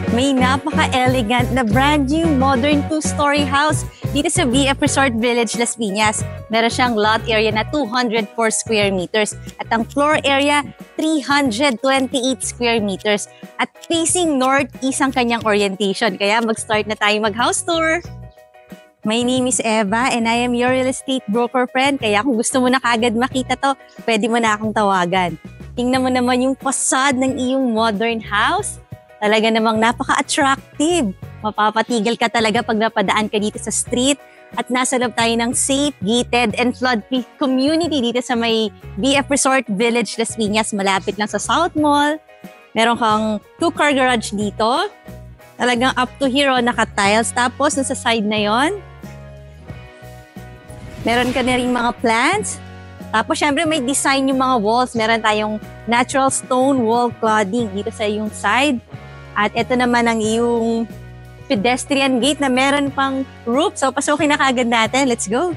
May napaka-elegant na brand new modern two-story house dito sa VF Resort Village, Las Piñas. Meron siyang lot area na 204 square meters at ang floor area 328 square meters. At facing northeast ang kanyang orientation. Kaya mag-start na tayo mag-house tour. My name is Eva and I am your real estate broker friend. Kaya kung gusto mo na kagad makita to, pwede mo na akong tawagan. Tingnan mo naman yung facade ng iyong modern house. Talaga namang napaka-attractive. Mapapatigil ka talaga pag napadaan ka dito sa street. At nasa loob tayo ng safe, gated, and flood-free community dito sa may VF Resort Village, Las Piñas. Malapit lang sa South Mall. Meron kang 2-car garage dito. Talagang up to here, naka-tiles. Tapos, sa side na yon, meron ka na rin mga plants. Tapos, syempre, may design yung mga walls. Meron tayong natural stone wall cladding dito sa iyong side. At ito naman ang iyong pedestrian gate na meron pang roof. So, pasukin na kagad natin. Let's go!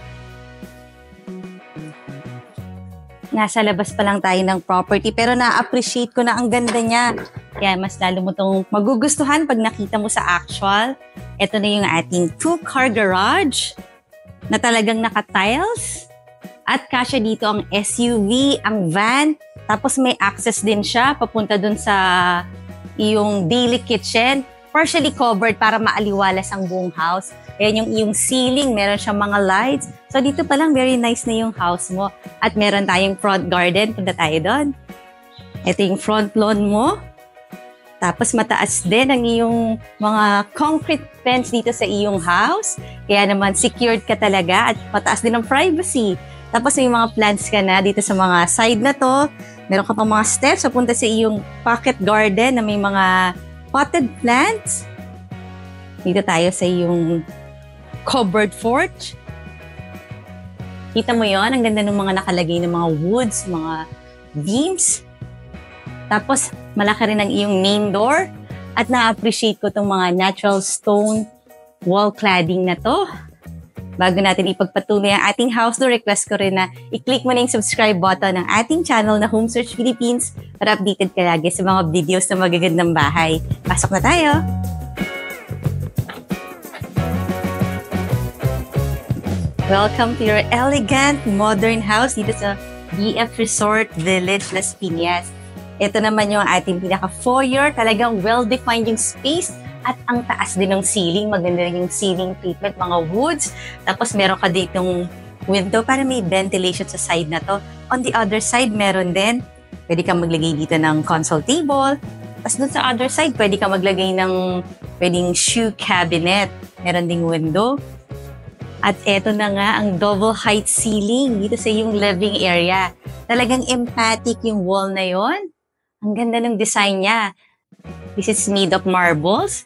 Nasa labas pa lang tayo ng property pero na-appreciate ko na ang ganda niya. Kaya mas lalo mo itong magugustuhan pag nakita mo sa actual. Ito na yung ating 2-car garage na talagang naka-tiles. At kasya dito ang SUV, ang van. Tapos may access din siya papunta dun sa iyong daily kitchen. Partially covered para maaliwalas ang buong house. Ayan yung iyong ceiling, meron siyang mga lights. So dito pa lang, very nice na yung house mo. At meron tayong front garden, punta tayo doon. Ito yung front lawn mo. Tapos mataas din ang iyong mga concrete fence dito sa iyong house. Kaya naman secured ka talaga at mataas din ang privacy. Tapos may mga plants ka na dito sa mga side na to. Meron ka pang mga steps papunta sa iyong pocket garden na may mga potted plants. Dito tayo sa iyong covered porch. Kita mo yon, ang ganda ng mga nakalagay ng mga woods, mga beams. Tapos malaki rin ang iyong main door. At na-appreciate ko itong mga natural stone wall cladding na to. Bago natin ipagpatuloy ang ating house tour, request ko rin na i-click mo na yung subscribe button ng ating channel na Home Search Philippines para updated ka lagi sa mga videos na magagandang bahay. Pasok na tayo! Welcome to your elegant, modern house dito sa VF Resort Village, Las Piñas. Ito naman yung ating pinaka-foyer. Talagang well-defined yung space. At ang taas din ng ceiling. Maganda rin yung ceiling treatment, mga woods. Tapos meron ka ditong window para may ventilation sa side na to. On the other side, meron din. Pwede kang maglagay dito ng console table. Tapos dun sa other side, pwede kang maglagay ng pwedeng shoe cabinet. Meron ding window. At eto na nga ang double height ceiling dito sa yung living area. Talagang emphatic yung wall na yon. Ang ganda ng design niya. This is made of marbles.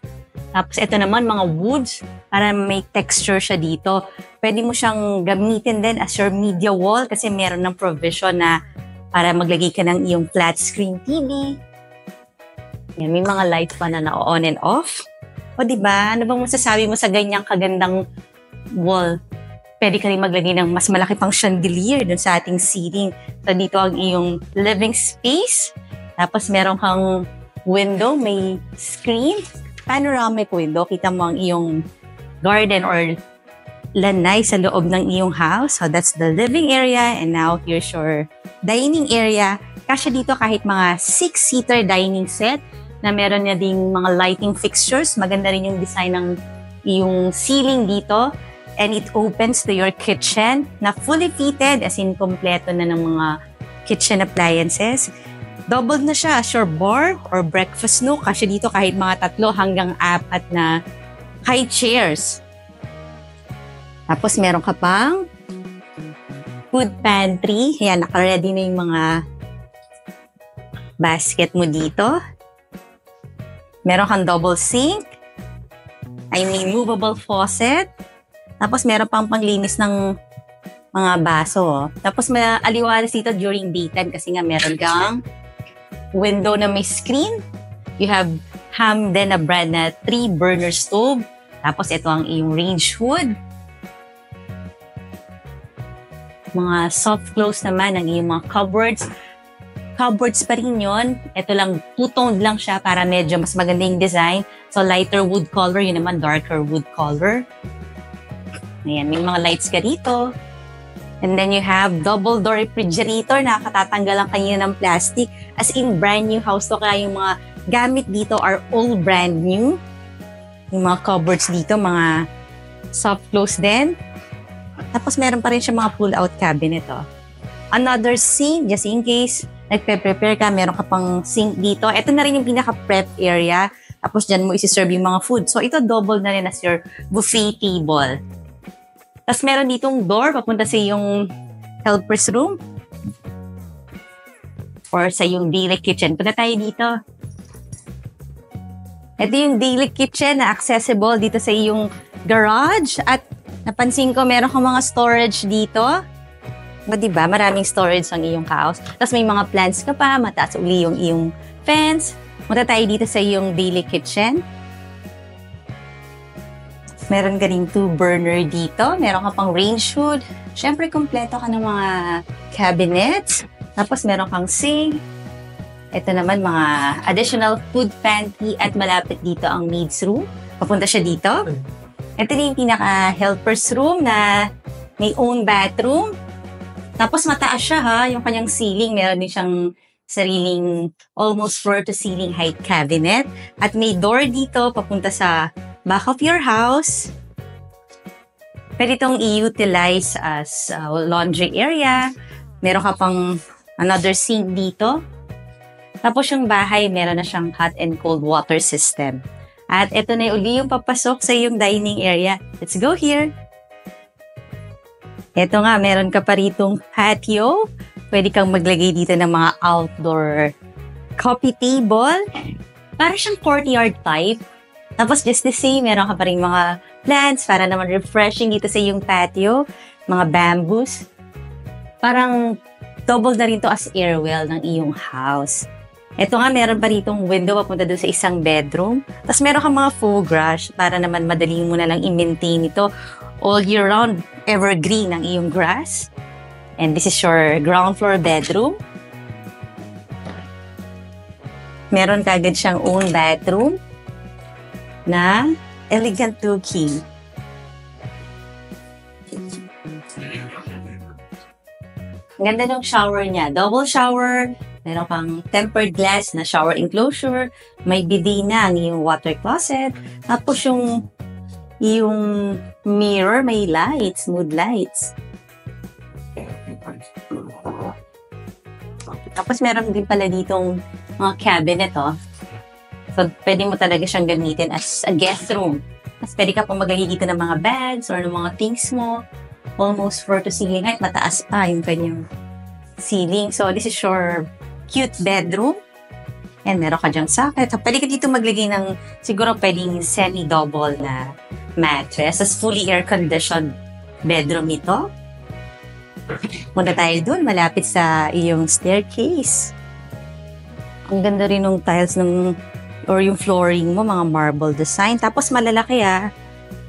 Tapos ito naman mga woods para may texture siya dito. Pwede mo siyang gamitin din as your media wall kasi meron ng provision na para maglagay ka ng iyong flat screen TV. Yan, may mga lights pa na on and off. O diba? Ano bang masasabi mo sa ganyang kagandang wall? Pwede ka rin maglagay ng mas malaki pang chandelier dun sa ating ceiling. So dito ang iyong living space. Tapos meron kang window, may screen, panoramic window. Kita mo ang iyong garden or lanay sa loob ng iyong house. So that's the living area and now here's your dining area. Kasya dito kahit mga 6-seater dining set na meron na ding mga lighting fixtures. Maganda rin yung design ng iyong ceiling dito. And it opens to your kitchen na fully fitted as in kompleto na ng mga kitchen appliances. Double na siya as your bar or breakfast nook. Kasi dito kahit mga 3 hanggang 4 na high chairs. Tapos meron ka pang food pantry. Ayan, naka-ready na yung mga basket mo dito. Meron kang double sink. I mean, movable faucet. Tapos meron pang panglinis ng mga baso. Tapos may aliwalas dito during daytime kasi nga meron kang window na may screen. You have Hamden na brand na 3-burner stove. Tapos ito ang iyong range hood. Mga soft close naman ang iyong mga cupboards. cupboards pa rin yun. Ito lang, two-toned lang siya para medyo mas maganda yung design. So, lighter wood color, yun naman darker wood color. Ayan, may mga lights ka dito. And then you have double door refrigerator na katatanggal lang kanina ng plastic. As in, brand new house to. Kaya yung mga gamit dito are all brand new. Yung mga cupboards dito, mga soft close din. Tapos meron pa rin siya mga pull-out cabinet. Another sink, just in case nagpe-prepare ka, meron ka pang sink dito. Ito na rin yung pinaka-prep area. Tapos dyan mo isi-serve yung mga food. So ito double na rin as your buffet table. Tapos meron ditong door papunta sa yung helper's room. Or sa yung daily kitchen. Punta tayo dito. Ito yung daily kitchen na accessible dito sa yung garage. At napansin ko meron kang mga storage dito. Diba? Maraming storage ang iyong house. Tapos may mga plants ka pa. Mataas uli yung iyong fence. Punta tayo dito sa yung daily kitchen. Meron ka ring 2-burner dito. Meron ka pang range hood. Siyempre, kompleto ka ng mga cabinets. Tapos, meron kang sink. Ito naman, mga additional food pantry at malapit dito ang maid's room. Papunta siya dito. Ito na yung pinaka-helper's room na may own bathroom. Tapos, mataas siya ha. Yung kanyang ceiling, meron din siyang sariling almost floor-to-ceiling height cabinet. At may door dito papunta sa back of your house. Pwede itong i-utilize as laundry area. Meron ka pang another sink dito. Tapos yung bahay, meron na siyang hot and cold water system. At ito na uli yung papasok sa yung dining area. Let's go here. Ito nga, meron ka pa ritong patio. Pwede kang maglagay dito ng mga outdoor coffee table. Para siyang courtyard type. Tapos just the same, meron ka pa rin mga plants para naman refreshing dito sa iyong patio. Mga bamboos. Parang double na rin to as airwell ng iyong house. Ito nga, meron pa ritong window papunta doon sa isang bedroom. Tapos meron ka mga faux grass para naman madali mo na lang i-maintain ito. All year round, evergreen ang iyong grass. And this is your ground floor bedroom. Meron ka agad siyang own bathroom na elegant looking. Ganda ng shower niya. Double shower. Meron kang tempered glass na shower enclosure. May bidet na ang iyong water closet. Tapos yung mirror, may lights, mood lights. Tapos meron din pala ditong mga cabinet, So, pwede mo talaga siyang gamitin as a guest room. Tapos, pwede ka pong maglagay dito ng mga bags or ng mga things mo. Almost floor to ceiling height. Mataas pa yung kanyang ceiling. So, this is your cute bedroom. And meron ka dyang socket. So, pwede ka dito maglagay ng siguro pwedeng semi-double na mattress. As fully air-conditioned bedroom ito. Muna tayo dun. Malapit sa iyong staircase. Ang ganda rin ng tiles or yung flooring mo, mga marble design. Tapos malalaki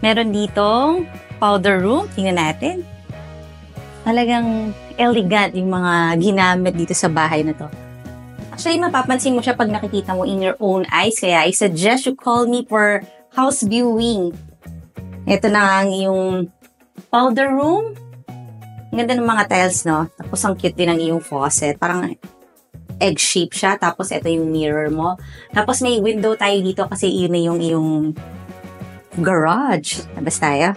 Meron ditong powder room. Tingnan natin. Talagang elegant yung mga ginamit dito sa bahay na to. Actually, mapapansin mo siya pag nakikita mo in your own eyes. Kaya I suggest you call me for house viewing. Ito na ang yung powder room. Ang ganda ng mga tiles, no? Tapos ang cute din ng iyong faucet. Parang egg shape siya. Tapos ito yung mirror mo. Tapos may window tayo dito kasi yun na yung iyong garage. Labas tayo.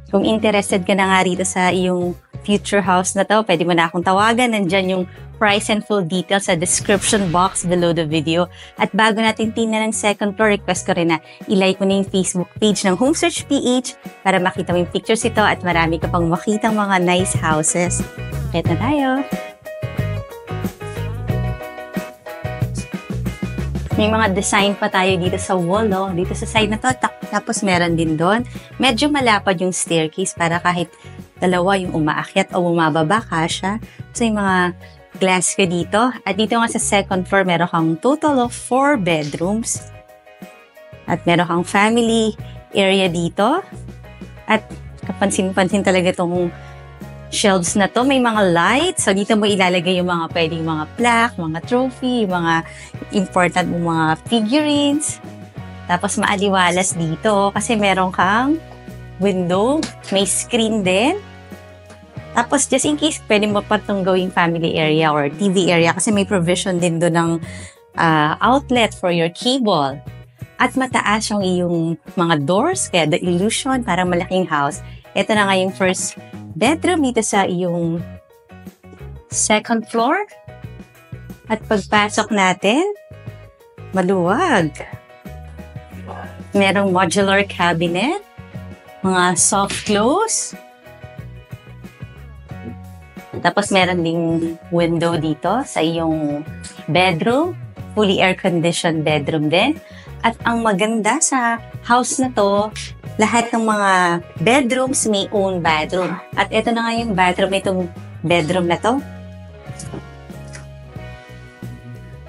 Kung interested ka na nga rito sa iyong future house na to, pwede mo na akong tawagan. Nandyan yung price and full details sa description box below the video. At bago natin tingnan ng second floor, request ko rin na ilike mo na yung Facebook page ng Home Search PH para makita mo yung pictures ito at marami ka pang makitang mga nice houses. Kahit na tayo! May mga design pa tayo dito sa wall, dito sa side na to. Tapos meron din doon. Medyo malapad yung staircase para kahit dalawa yung umaakyat o bumababa kasya. So yung mga glass ka dito. At dito nga sa second floor, meron kang total of 4 bedrooms. At meron kang family area dito. At kapansin-pansin talaga itong shelves na to, may mga lights. So, dito mo ilalagay yung mga pwedeng mga plaque, mga trophy, yung mga important mo mga figurines. Tapos, maaliwalas dito kasi meron kang window, may screen din. Tapos, just in case, pwede mo pa itong gawing family area or TV area kasi may provision din doon ng outlet for your cable. At mataas yung iyong mga doors, kaya the illusion, parang malaking house. Ito na nga yung first bedroom dito sa iyong second floor. At pagpasok natin, maluwag. Merong modular cabinet, mga soft close. Tapos meron ding window dito sa iyong bedroom, fully air-conditioned bedroom din. At ang maganda sa house na to, lahat ng mga bedrooms may own bathroom. At ito na nga yung bathroom, itong bedroom na to.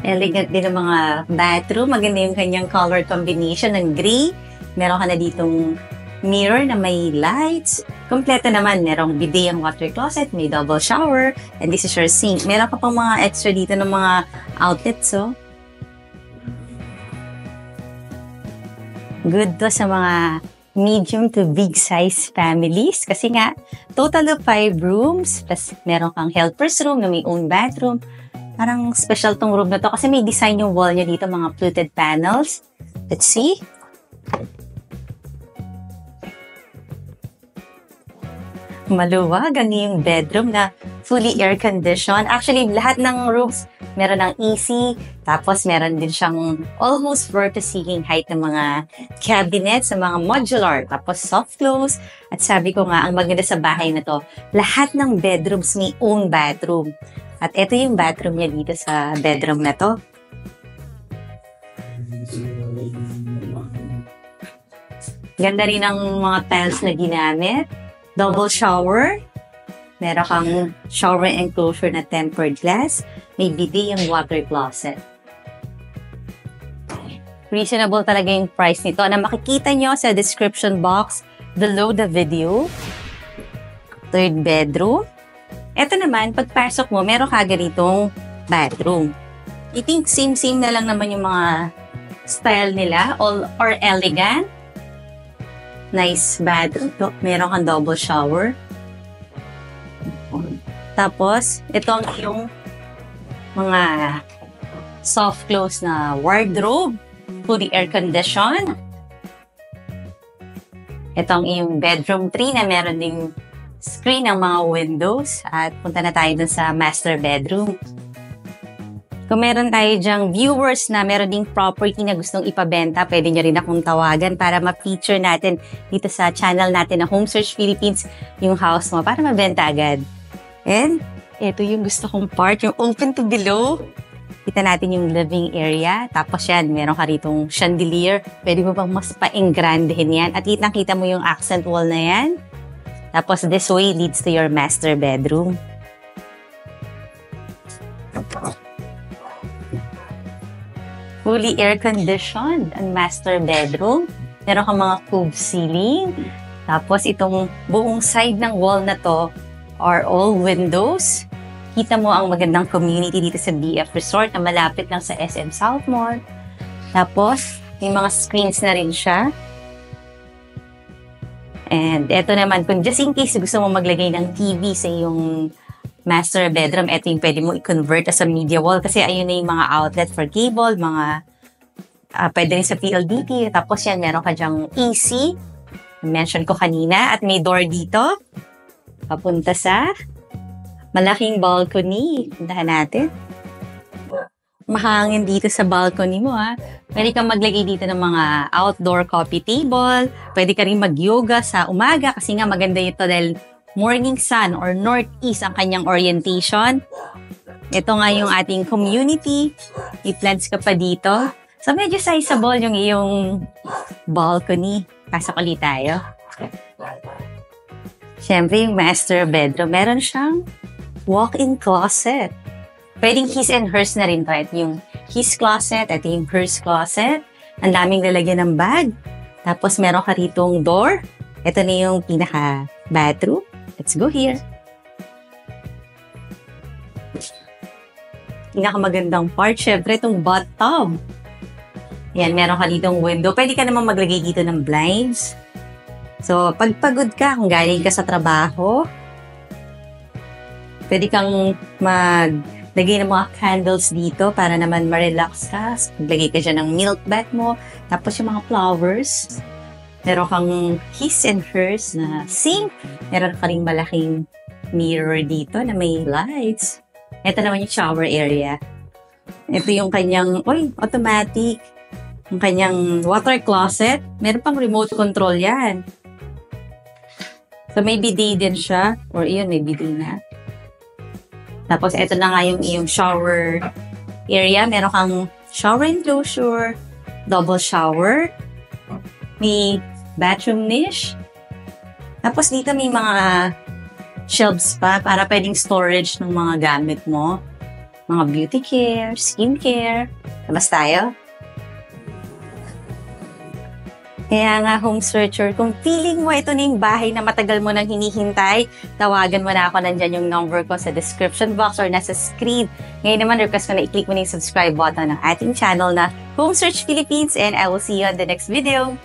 Elegant din ang mga bathroom. Maganda yung kanyang color combination ng gray. Meron ka na ditong mirror na may lights. Kompleto naman. Merong bidet ang water closet, may double shower, and this is your sink. Meron pa pang mga extra dito ng mga outlets, so. Good to sa mga medium to big size families kasi nga total of 5 rooms plus meron kang helper's room na may own bathroom. Parang special tong room na to kasi may design yung wall niya dito, mga fluted panels. Let's see. Maluwag ang yung bedroom na fully air-conditioned. Actually, lahat ng rooms meron ng AC, tapos meron din siyang almost floor-to-ceiling height ng mga cabinets, ng mga modular, tapos soft close. At sabi ko nga, ang maganda sa bahay na to, lahat ng bedrooms may own bathroom. At ito yung bathroom niya dito sa bedroom na to. Ganda rin ang mga tiles na ginamit. Double shower. Meron kang shower enclosure na tempered glass. May bidet yung water closet. Reasonable talaga yung price nito na makikita nyo sa description box below the video. Third bedroom. Ito naman, pagpasok mo, meron ka ganitong bathroom. I think same-same na lang naman yung mga style nila, all or elegant. Nice bathroom. Meron kang double shower. Tapos, ito ang yung mga soft close na wardrobe, fully air-conditioned. Ito ang iyong bedroom 3 na meron ding screen ng mga windows. At punta na tayo dun sa master bedroom. Kung meron tayo dyang viewers na meron ding property na gustong ipabenta, pwede nyo rin akong tawagan para ma-feature natin dito sa channel natin na Home Search Philippines yung house mo para mabenta agad. And ito yung gusto kong part, yung open to below. Kita natin yung living area. Tapos yan, meron ka ritong chandelier. Pwede mo pang mas pa-engrandehin yan. At kitang-kita mo yung accent wall na yan. Tapos this way leads to your master bedroom. Fully air-conditioned ang master bedroom. Meron kang mga cube ceiling. Tapos itong buong side ng wall na to are all windows. Kita mo ang magandang community dito sa BF Resort na malapit lang sa SM South Mall. Tapos, may mga screens na rin siya. And eto naman, kung just in case gusto mo maglagay ng TV sa iyong master bedroom, eto yung pwede mo i-convert as a media wall kasi ayun na yung mga outlet for cable, mga pwede rin sa PLDT. Tapos yan, meron ka dyang AC. Mention ko kanina. At may door dito. Papunta sa malaking balcony. Puntahan natin. Mahangin dito sa balcony mo, ha. Pwede kang maglagay dito ng mga outdoor coffee table. Pwede ka rin mag-yoga sa umaga kasi nga maganda ito dahil morning sun or northeast ang kanyang orientation. Ito nga yung ating community. May plants ka pa dito. So, medyo sizable yung iyong balcony. Pasok ulit tayo. Siyempre, yung master bedroom, meron siyang walk-in closet. Pwedeng his and hers na rin to. Ito yung his closet, ito yung hers closet. Ang daming lalagyan ng bag. Tapos, meron ka ritong door. Ito na yung pinaka-bathroom. Let's go here. pinakamagandang part, syempre, itong bathtub. Yan, meron ka ditong window. Pwede ka naman maglagay dito ng blinds. So, pag pagod ka, kung galing ka sa trabaho, pwede kang maglagay ng mga candles dito para naman ma-relax ka. Maglagay ka dyan ng milk bath mo. Tapos yung mga flowers. Meron kang his and hers na sink. Meron ka ring malaking mirror dito na may lights. Ito naman yung shower area. Ito yung kanyang, automatic. Yung kanyang water closet. Meron pang remote control yan. So, may bidet din siya. Or yun, may bidet na. Tapos, ito na nga yung iyong shower area. Meron kang shower enclosure, double shower, may bathroom niche. Tapos, dito may mga shelves pa para pwedeng storage ng mga gamit mo. Mga beauty care, skin care. Labas tayo. Kaya nga, home searcher, kung feeling mo ito na yung bahay na matagal mo nang hinihintay, tawagan mo na ako. Nandyan yung number ko sa description box or nasa screen. Ngayon naman, request ko na i-click mo na yung subscribe button ng ating channel na Home Search Philippines, and I will see you on the next video.